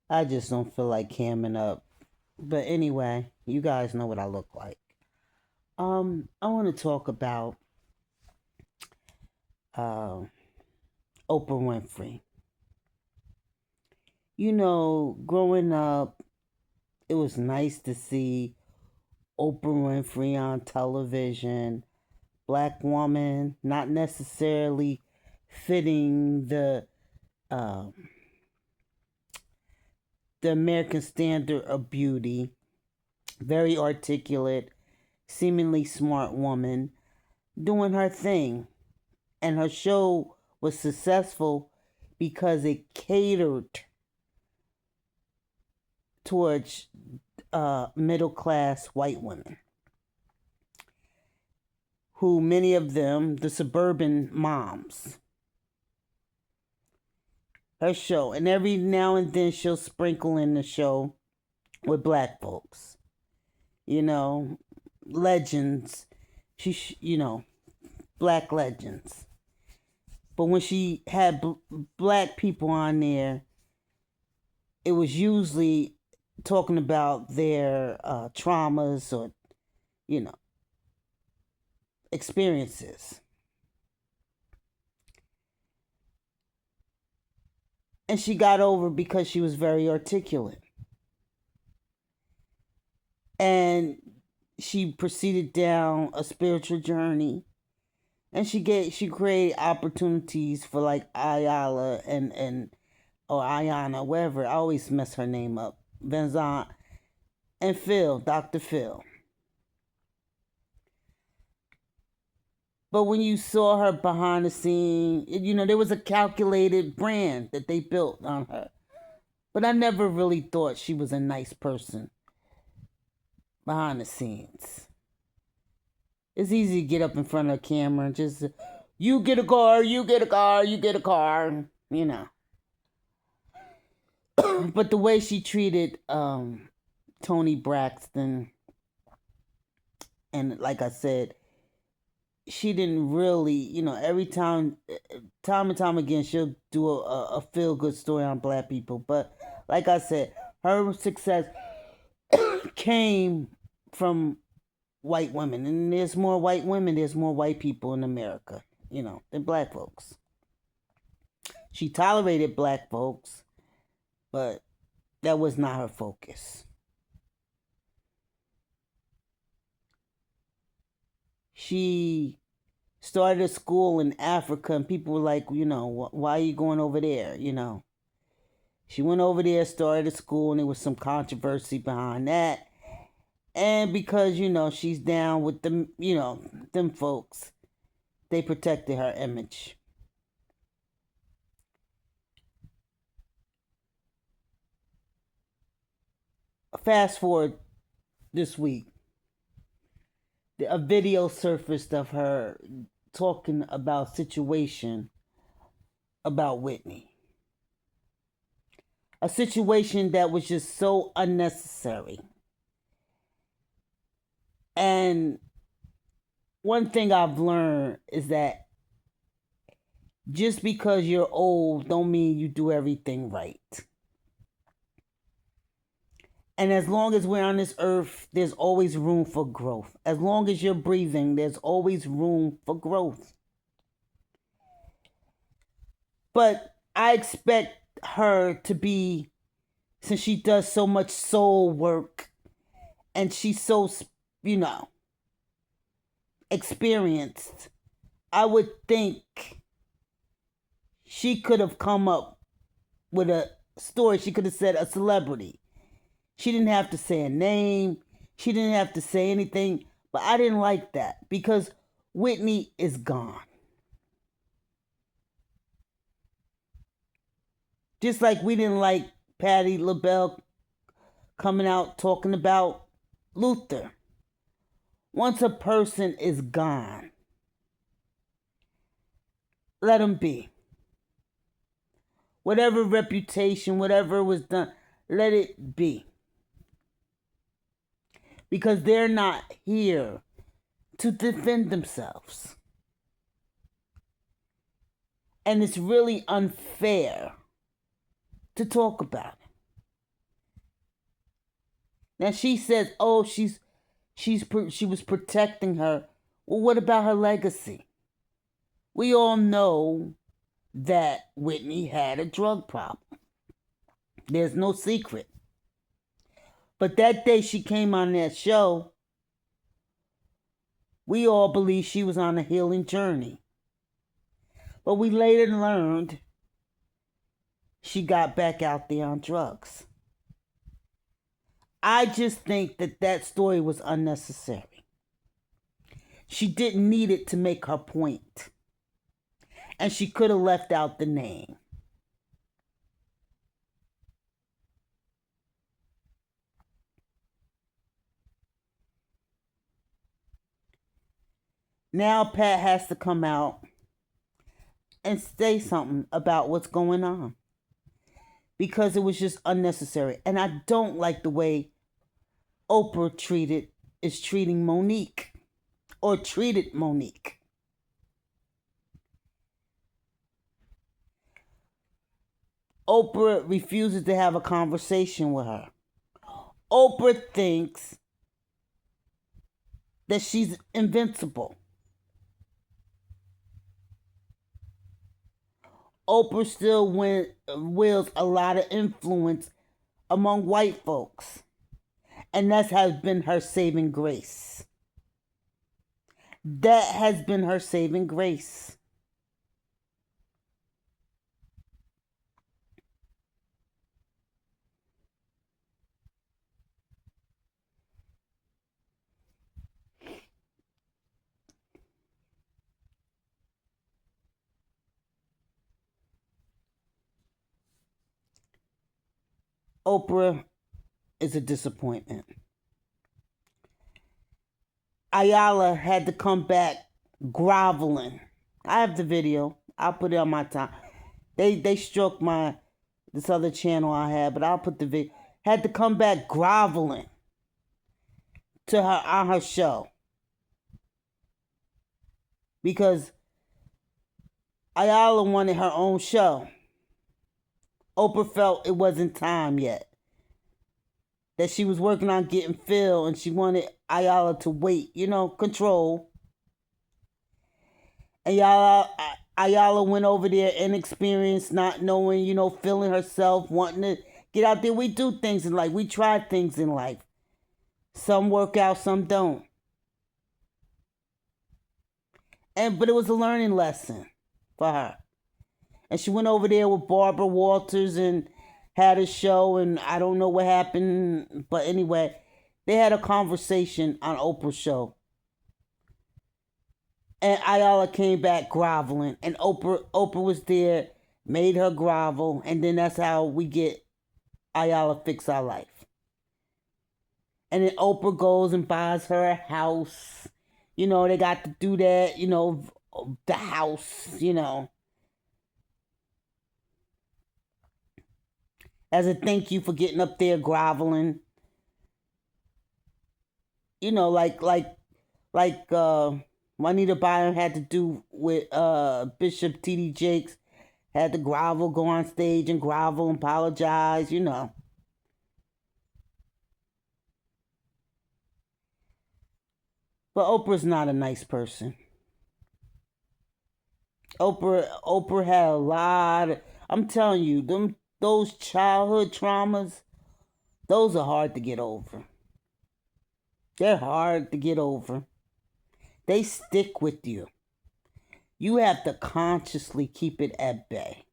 I just don't feel like camming up. But anyway, you guys know what I look like. I want to talk about uh, Oprah Winfrey. Growing up, it was nice to see Oprah Winfrey on television. Black woman, not necessarily fitting uh, the American standard of beauty. Very articulate, seemingly smart woman doing her thing. And her show was successful because it catered towards middle class white women, who many of them, the suburban moms. Her show, and every now and then she'll sprinkle in the show with black folks, you know, legends. Black legends. But when she had black people on there, it was usually talking about their traumas or, you know, experiences. And she got over because she was very articulate. And she proceeded down a spiritual journey. And she created opportunities for like Ayala and or Ayana, whatever. I always mess her name up. Vincent and Phil, Dr. Phil. But when you saw her behind the scene, there was a calculated brand that they built on her. But I never really thought she was a nice person behind the scenes. It's easy to get up in front of a camera and just, you get a car, you get a car, you get a car, you know. But the way she treated Tony Braxton, and like I said, she didn't really, every time and time again, she'll do a feel good story on black people. But like I said, her success came from white women. And there's more white women, there's more white people in America, than black folks. She tolerated black folks, but that was not her focus. She started a school in Africa, and people were like, why are you going over there? She went over there, started a school, and there was some controversy behind that. And because, she's down with them, them folks, they protected her image. Fast forward this week, a video surfaced of her talking about situation about Whitney. A situation that was just so unnecessary. And one thing I've learned is that just because you're old don't mean you do everything right. And as long as we're on this earth, there's always room for growth. As long as you're breathing, there's always room for growth. But I expect her to be, since she does so much soul work and she's so, you know, experienced, I would think she could have come up with a story. She could have said a celebrity. She didn't have to say a name. She didn't have to say anything. But I didn't like that because Whitney is gone. Just like we didn't like Patti LaBelle coming out talking about Luther. Once a person is gone, let him be. Whatever reputation, whatever was done, let it be. Because they're not here to defend themselves. And it's really unfair to talk about it. Now she says, "Oh, she was protecting her." Well, what about her legacy? We all know that Whitney had a drug problem. There's no secret. But that day she came on that show, we all believed she was on a healing journey. But we later learned she got back out there on drugs. I just think that that story was unnecessary. She didn't need it to make her point. And she could have left out the name. Now Pat has to come out and say something about what's going on because it was just unnecessary. And I don't like the way Oprah is treating Monique or treated Monique. Oprah refuses to have a conversation with her. Oprah thinks that she's invincible. Oprah still wields a lot of influence among white folks. And that has been her saving grace. That has been her saving grace. Oprah is a disappointment. Ayala had to come back groveling. I have the video. I'll put it on my time. They struck my this other channel I had, but I'll put the video. Had to come back groveling to her on her show because Ayala wanted her own show. Oprah felt it wasn't time yet. That she was working on getting Phil and she wanted Ayala to wait, control. Ayala went over there inexperienced, not knowing, feeling herself, wanting to get out there. We do things in life. We try things in life. Some work out, some don't. But it was a learning lesson for her. And she went over there with Barbara Walters and had a show, and I don't know what happened, but anyway, they had a conversation on Oprah's show. And Ayala came back groveling, and Oprah was there, made her grovel, and then that's how we get Ayala Fix Our Life. And then Oprah goes and buys her a house. They got to do that, the house, as a thank you for getting up there groveling. Like Juanita Bynum had to do with Bishop T.D. Jakes, had to grovel, go on stage and grovel and apologize, But Oprah's not a nice person. Oprah had a lot of, I'm telling you, those childhood traumas, those are hard to get over. They're hard to get over. They stick with you. You have to consciously keep it at bay.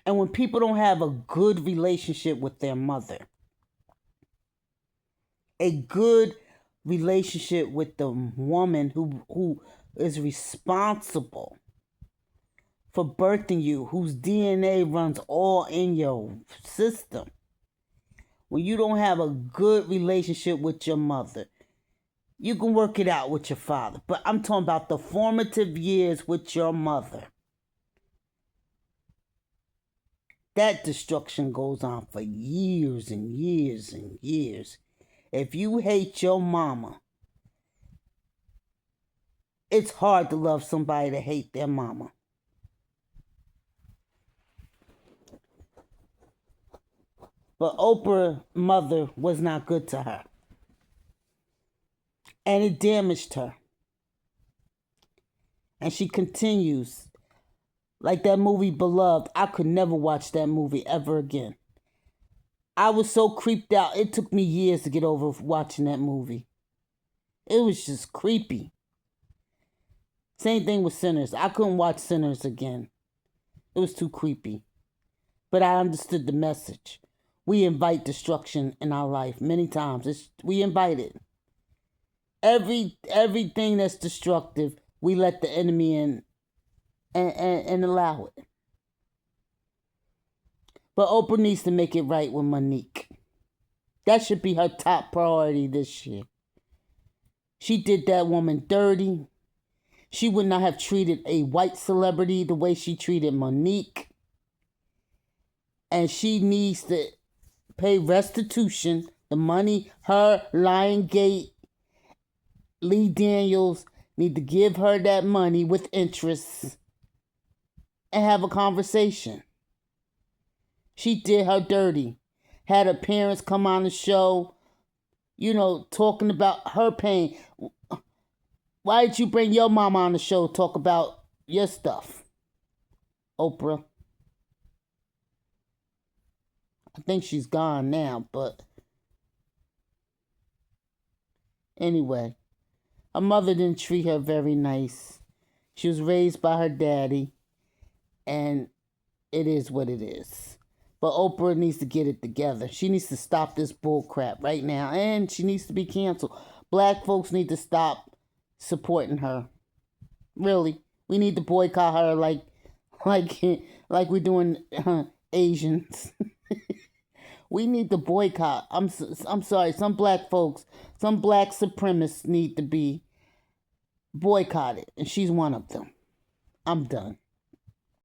And when people don't have a good relationship with their mother, a good relationship with the woman who is responsible for birthing you, whose DNA runs all in your system. When you don't have a good relationship with your mother, you can work it out with your father. But I'm talking about the formative years with your mother. That destruction goes on for years and years and years. If you hate your mama, it's hard to love somebody that hate their mama. But Oprah's mother was not good to her. And it damaged her. And she continues. Like that movie Beloved, I could never watch that movie ever again. I was so creeped out. It took me years to get over watching that movie. It was just creepy. Same thing with Sinners. I couldn't watch Sinners again. It was too creepy. But I understood the message. We invite destruction in our life many times. We invite it. Everything that's destructive, we let the enemy in and allow it. But Oprah needs to make it right with Monique. That should be her top priority this year. She did that woman dirty. She would not have treated a white celebrity the way she treated Monique. And she needs to pay restitution. The money, her, Lionsgate, Lee Daniels need to give her that money with interest and have a conversation. She did her dirty. Had her parents come on the show, talking about her pain. Why did you bring your mama on the show to talk about your stuff, Oprah? I think she's gone now, but anyway, her mother didn't treat her very nice. She was raised by her daddy, and it is what it is. But Oprah needs to get it together. She needs to stop this bull crap right now, and she needs to be canceled. Black folks need to stop supporting her. Really, we need to boycott her like we're doing Asians. We need to boycott. I'm sorry. Some black folks, some black supremacists need to be boycotted, and she's one of them. I'm done.